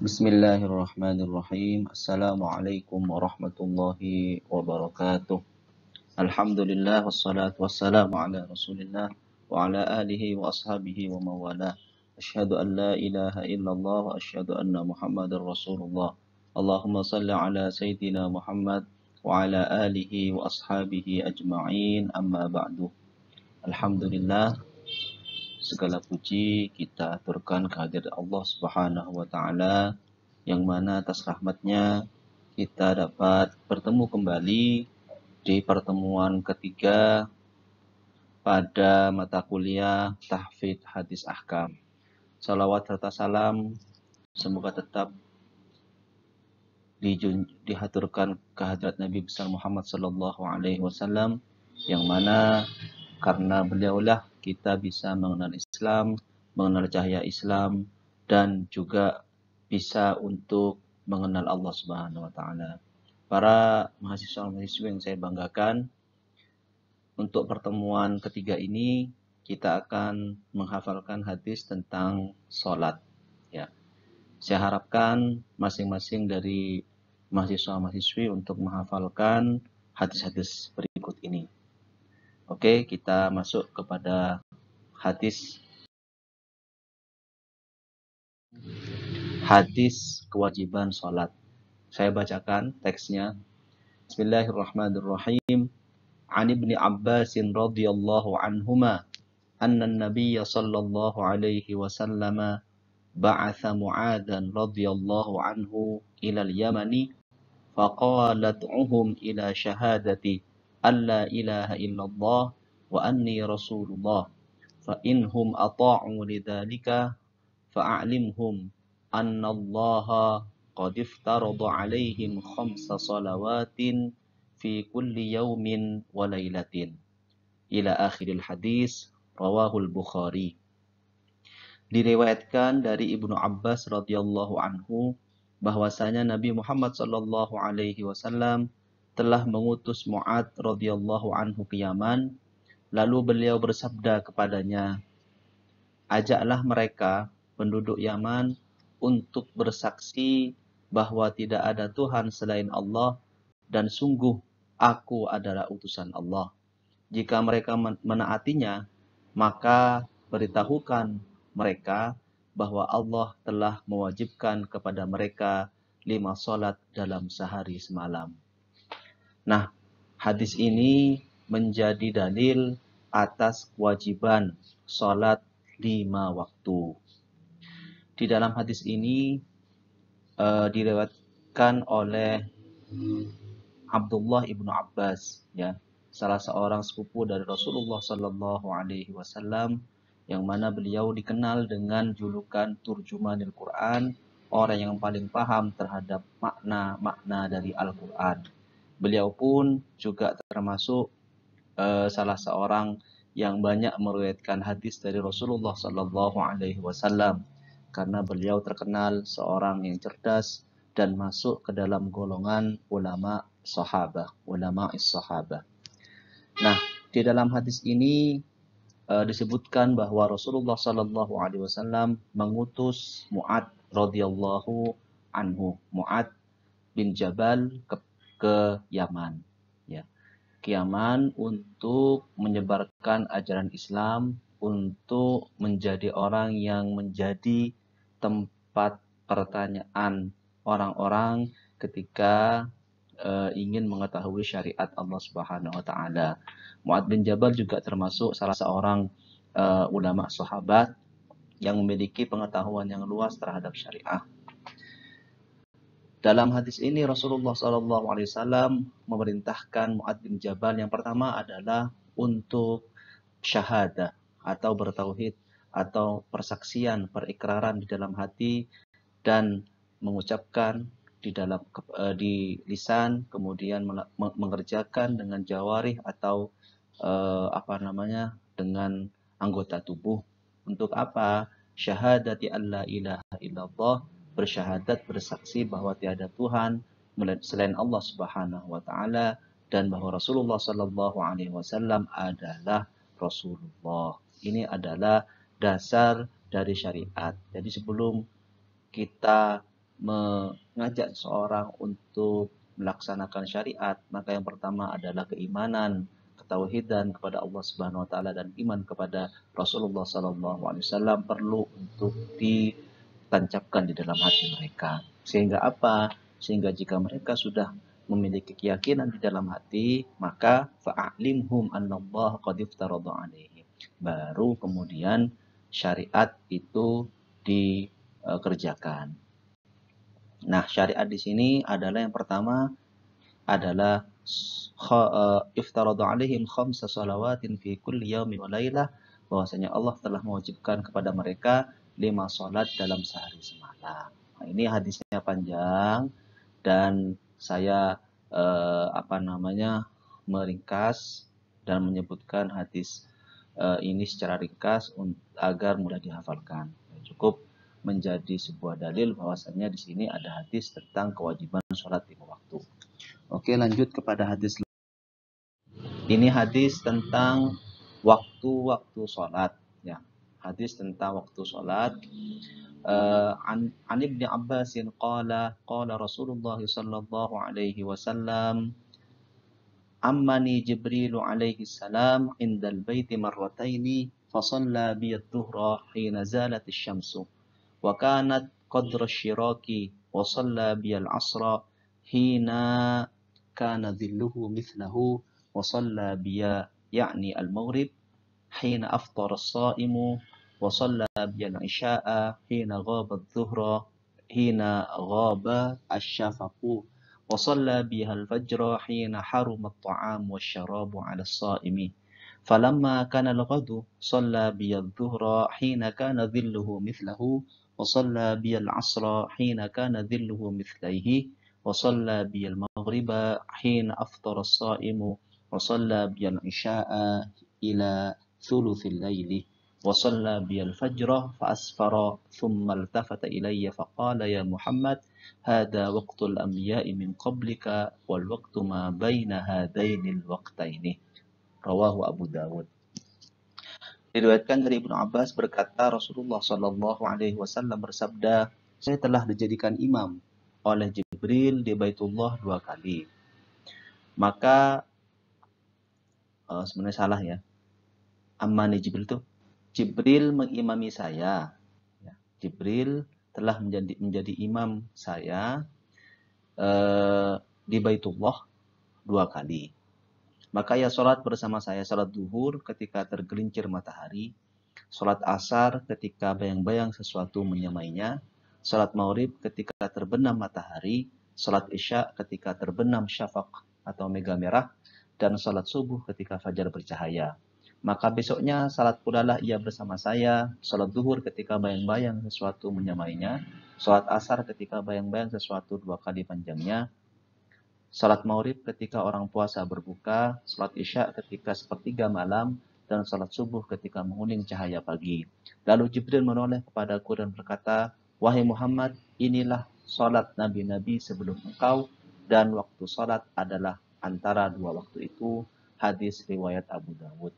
Bismillahirrahmanirrahim. Assalamualaikum warahmatullahi wabarakatuh. Alhamdulillah wassalatu wassalamu ala Rasulillah wa ala alihi wa ashabihi wa mawala. Asyhadu an la ilaha illallah wa asyhadu anna Muhammadar Rasulullah. Allahumma salli ala sayyidina Muhammad wa ala alihi wa ashabihi ajma'in. Amma ba'du. Alhamdulillah, segala puji kita aturkan kehadirat Allah Subhanahu wa taala, yang mana atas rahmatnya kita dapat bertemu kembali di pertemuan ketiga pada mata kuliah Tahfidz Hadis Ahkam. Salawat serta salam semoga tetap dihaturkan kehadirat Nabi besar Muhammad sallallahu alaihi wasallam, yang mana karena beliaulah kita bisa mengenal Islam, mengenal cahaya Islam, dan juga bisa untuk mengenal Allah Subhanahu wa taala. Para mahasiswa-mahasiswa yang saya banggakan, untuk pertemuan ketiga ini kita akan menghafalkan hadis tentang sholat. Ya, saya harapkan masing-masing dari mahasiswa-mahasiswi untuk menghafalkan hadis-hadis berikut ini. Oke, kita masuk kepada hadis kewajiban sholat. Saya bacakan teksnya. Bismillahirrahmanirrahim. An Ibni Abbasin radhiyallahu anhuma anna an-nabiyya sallallahu alaihi wasallam ba'atha Mu'adhan radhiyallahu anhu ila al-Yamani faqalat'uhum ila syahadati an la ilaha illallah wa anni rasulullah fa inhum ata'u lidzalika fa'alimhum anna allaha qad iftarada alaihim khamsa salawatin fi kulli yaumin wa lailatin ila akhiril hadis, rawahul Bukhari. Diriwayatkan dari Ibnu Abbas radhiyallahu anhu bahwasanya Nabi Muhammad sallallahu alaihi wasallam telah mengutus Mu'adz radhiyallahu anhu ke Yaman, lalu beliau bersabda kepadanya, ajaklah mereka penduduk Yaman untuk bersaksi bahwa tidak ada Tuhan selain Allah dan sungguh aku adalah utusan Allah. Jika mereka menaatinya, maka beritahukan mereka bahwa Allah telah mewajibkan kepada mereka 5 salat dalam sehari semalam. Nah, hadis ini menjadi dalil atas kewajiban salat 5 waktu. Di dalam hadis ini diriwayatkan oleh Abdullah ibnu Abbas, ya, salah seorang sepupu dari Rasulullah Sallallahu Alaihi Wasallam, yang mana beliau dikenal dengan julukan Turjumanil Quran, orang yang paling paham terhadap makna-makna dari Al-Quran. Beliau pun juga termasuk salah seorang yang banyak meriwayatkan hadis dari Rasulullah Sallallahu Alaihi Wasallam, karena beliau terkenal seorang yang cerdas dan masuk ke dalam golongan ulama sahabah. Nah, di dalam hadis ini disebutkan bahwa Rasulullah Sallallahu Alaihi Wasallam mengutus Mu'adz radhiyallahu anhu, Mu'adz bin Jabal ke Yaman, ya, ke Yaman untuk menyebarkan ajaran Islam, untuk menjadi orang yang menjadi tempat pertanyaan orang-orang ketika ingin mengetahui syariat Allah Subhanahu wa taala. Mu'adz bin Jabal juga termasuk salah seorang ulama sahabat yang memiliki pengetahuan yang luas terhadap syariah. Dalam hadis ini Rasulullah SAW memerintahkan Mu'adz bin Jabal yang pertama adalah untuk syahadah atau bertauhid atau persaksian, perikraran di dalam hati dan mengucapkan di lisan, kemudian mengerjakan dengan jawarih atau dengan anggota tubuh. Untuk apa? Syahadati alla ilaha illallah, bersyahadat, bersaksi bahwa tiada Tuhan selain Allah Subhanahu wa taala dan bahwa Rasulullah sallallahu alaihi wasallam adalah Rasulullah. Ini adalah dasar dari syariat. Jadi sebelum kita mengajak seorang untuk melaksanakan syariat, maka yang pertama adalah keimanan, ketauhidan kepada Allah Subhanahu wa taala dan iman kepada Rasulullah sallallahu alaihi wasallam perlu untuk ditancapkan di dalam hati mereka. Sehingga apa? Sehingga jika mereka sudah memiliki keyakinan di dalam hati, maka fa'alimhum annallaha qad iftarada alaihim. Baru kemudian syariat itu dikerjakan. Nah, syariat di sini adalah yang pertama adalah iftaradu alaihim khamsa salawatin fi kulli yaumin wa lailah, bahwasanya Allah telah mewajibkan kepada mereka 5 salat dalam sehari semalam. Nah, ini hadisnya panjang dan saya meringkas dan menyebutkan hadis ini secara ringkas agar mudah dihafalkan. Cukup menjadi sebuah dalil bahwasanya di sini ada hadis tentang kewajiban sholat 5 waktu. Oke, lanjut kepada hadis. Ini hadis tentang waktu-waktu sholat. Ya, hadis tentang waktu sholat. An Ibnu Abbas qala Rasulullah sallallahu alaihi wasallam ammani Jibril alaihi salam indal baiti marrataini fasalla bi adh-dhuhra hina zalat asy-syamsu wa kanat qadra asy-syiraki wa shalla bi al-'asra hina kana dhilluhu mithlahu wa shalla bi ya'ni al-maghrib hina aftara as-sa'imu wa shalla bi al-'isha'a hina ghaba adh-dhuhra hina ghaba asy-syafaqu wa shalla biha al-fajra hina haruma at-ta'am wasyarabu 'ala as-sa'imi falamma kana al-ghadu shalla bi adh-dhuhra hina kana dhilluhu mithlahu وصلى بي العصر حين كان ذله مثليه وصلى بي المغرب حين أفطر الصائم وصلى بي العشاء إلى ثلث الليل وصلى بي الفجر فأسفر ثم التفت إلي فقال يا محمد هذا وقت الأنبياء من قبلك والوقت ما بين هذين الوقتين رواه أبو داود. Diriwayatkan dari Ibnu Abbas berkata Rasulullah Shallallahu Alaihi Wasallam bersabda, saya telah dijadikan imam oleh Jibril di Baitullah 2 kali. Maka sebenarnya salah ya. Ammani Jibril itu Jibril mengimami saya. Jibril telah menjadi imam saya di Baitullah 2 kali. Maka ia sholat bersama saya, sholat duhur ketika tergelincir matahari, sholat asar ketika bayang-bayang sesuatu menyamainya, sholat maghrib ketika terbenam matahari, sholat isya ketika terbenam syafaq atau mega merah, dan sholat subuh ketika fajar bercahaya. Maka besoknya salat pula lah ia bersama saya, sholat duhur ketika bayang-bayang sesuatu menyamainya, sholat asar ketika bayang-bayang sesuatu 2 kali panjangnya, salat maghrib ketika orang puasa berbuka, salat isya ketika sepertiga malam, dan salat subuh ketika menguning cahaya pagi. Lalu Jibril menoleh kepadaku dan berkata, wahai Muhammad, inilah salat nabi-nabi sebelum engkau, dan waktu salat adalah antara 2 waktu itu. Hadis riwayat Abu Dawud.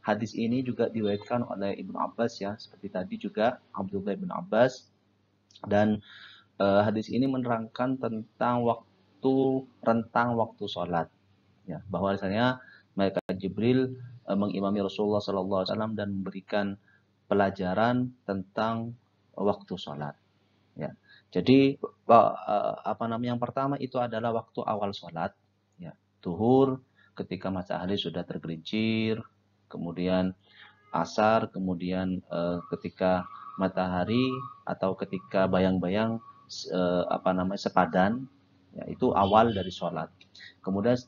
Hadis ini juga diriwayatkan oleh Ibnu Abbas ya, seperti tadi juga Abdullah bin Abbas. Dan hadis ini menerangkan tentang rentang waktu sholat, ya, bahwa misalnya malaikat Jibril mengimami Rasulullah SAW dan memberikan pelajaran tentang waktu sholat. Ya, jadi yang pertama itu adalah waktu awal sholat, ya, duhur ketika matahari sudah tergelincir, kemudian asar, kemudian ketika matahari atau ketika bayang-bayang sepadan. Ya, itu awal dari sholat. Kemudian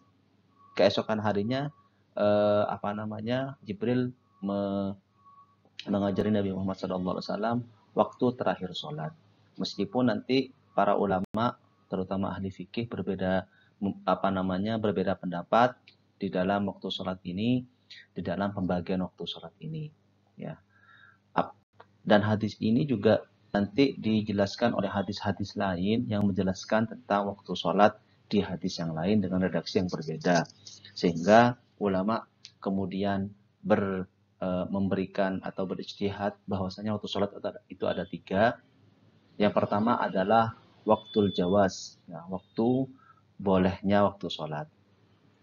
keesokan harinya Jibril mengajari Nabi Muhammad SAW waktu terakhir sholat. Meskipun nanti para ulama, terutama ahli fikih berbeda pendapat di dalam waktu sholat ini, di dalam pembagian waktu sholat ini. Ya. Dan hadis ini juga nanti dijelaskan oleh hadis-hadis lain yang menjelaskan tentang waktu sholat di hadis yang lain dengan redaksi yang berbeda. Sehingga ulama kemudian memberikan atau berijtihad bahwasanya waktu sholat itu ada 3. Yang pertama adalah waktul jawaz, ya, waktu bolehnya waktu sholat.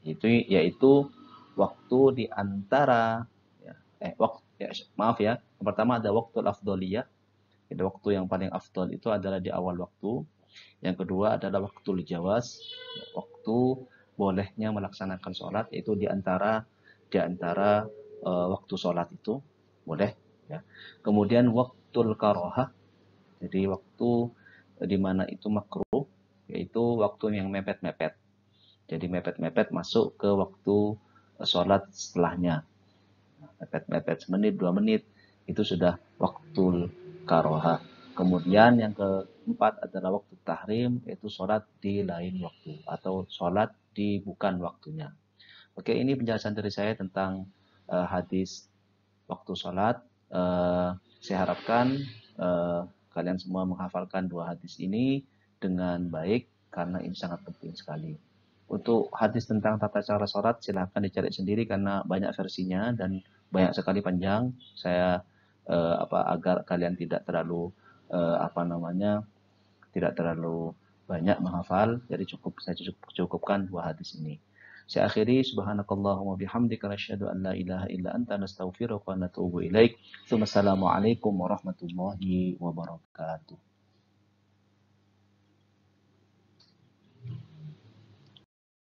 Itu yaitu waktu di antara ya, maaf ya, yang pertama ada waktu afdoliyah. Jadi waktu yang paling afdol itu adalah di awal waktu. Yang kedua adalah waktu jawaz, waktu bolehnya melaksanakan sholat, yaitu di antara waktu sholat itu boleh. Ya. Kemudian waktu karohah, jadi waktu di mana itu makruh, yaitu waktu yang mepet-mepet. Jadi mepet-mepet masuk ke waktu sholat setelahnya. Mepet-mepet semenit, 2 menit, itu sudah waktu karohah. Kemudian yang keempat adalah waktu tahrim, yaitu sholat di lain waktu atau sholat di bukan waktunya. Oke, ini penjelasan dari saya tentang hadis waktu sholat. Saya harapkan kalian semua menghafalkan 2 hadis ini dengan baik karena ini sangat penting sekali. Untuk hadis tentang tata cara sholat silahkan dicari sendiri karena banyak versinya dan banyak sekali panjang. Saya agar kalian tidak terlalu tidak terlalu banyak menghafal, jadi saya cukupkan 2 hadis ini. Saya akhiri, subhanakallahumma bihamdika nasyhadu an la ilaha illa anta nastaghfiruka wa natubu ilaik. Assalamualaikum warahmatullahi wabarakatuh.